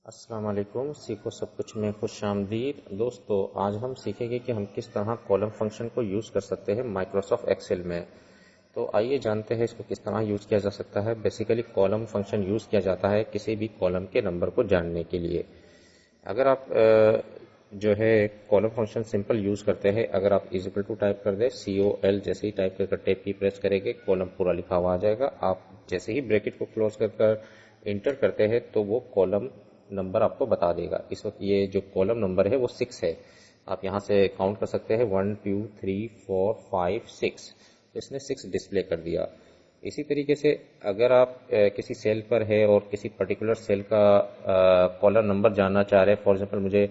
अस्सलाम वालेकुम। सीखो सब कुछ में खुश आमदीद। दोस्तों, आज हम सीखेंगे कि हम किस तरह कॉलम फंक्शन को यूज़ कर सकते हैं माइक्रोसॉफ्ट एक्सेल में। तो आइए जानते हैं इसको किस तरह यूज़ किया जा सकता है। बेसिकली कॉलम फंक्शन यूज़ किया जाता है किसी भी कॉलम के नंबर को जानने के लिए। अगर आप जो है कॉलम फंक्शन सिंपल यूज़ करते हैं, अगर आप इज इक्वल टू टाइप कर दे COL, जैसे ही टाइप कर टैब की प्रेस करेंगे कॉलम पूरा लिखा हुआ आ जाएगा। आप जैसे ही ब्रैकेट को क्लोज कर इंटर करते हैं तो वो कॉलम नंबर आपको बता देगा। इस वक्त ये जो कॉलम नंबर है वो 6 है। आप यहाँ से काउंट कर सकते हैं 1 2 3 4 5 6। इसने 6 डिस्प्ले कर दिया। इसी तरीके से अगर आप किसी सेल पर है और किसी पर्टिकुलर सेल का कॉलम नंबर जानना चाह रहे हैं, फॉर एग्जांपल मुझे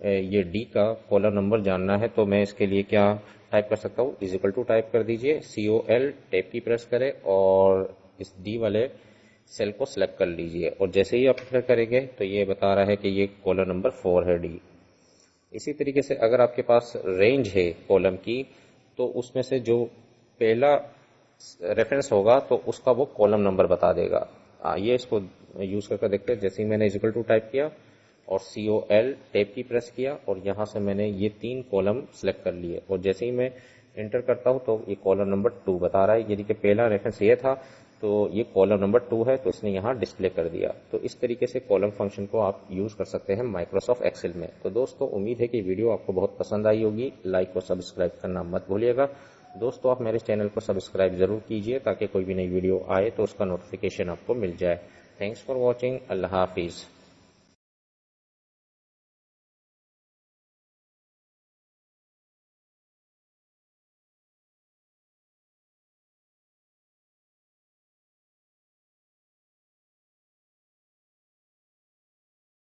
ये डी का कॉलम नंबर जानना है, तो मैं इसके लिए क्या टाइप कर सकता हूँ, इज इक्वल टू टाइप कर दीजिए, COL, टैब की प्रेस करें और इस डी वाले सेल को सिलेक्ट कर लीजिए और जैसे ही आप एंटर करेंगे तो ये बता रहा है कि ये कॉलम नंबर 4 है, डी। इसी तरीके से अगर आपके पास रेंज है कॉलम की, तो उसमें से जो पहला रेफरेंस होगा तो उसका वो कॉलम नंबर बता देगा। ये इसको यूज करके देखते हैं। जैसे ही मैंने इज इक्वल टू टाइप किया और COL टैब की प्रेस किया और यहाँ से मैंने ये 3 कॉलम सेलेक्ट कर लिए और जैसे ही मैं एंटर करता हूँ तो ये कॉलम नंबर 2 बता रहा है। यदि कि पहला रेफरेंस ये था तो ये कॉलम नंबर 2 है, तो इसने यहाँ डिस्प्ले कर दिया। तो इस तरीके से कॉलम फंक्शन को आप यूज कर सकते हैं माइक्रोसॉफ्ट एक्सेल में। तो दोस्तों, उम्मीद है कि वीडियो आपको बहुत पसंद आई होगी। लाइक और सब्सक्राइब करना मत भूलिएगा। दोस्तों, आप मेरे चैनल को सब्सक्राइब जरूर कीजिए ताकि कोई भी नई वीडियो आए तो उसका नोटिफिकेशन आपको मिल जाए। Thanks for watching. Allah Hafiz.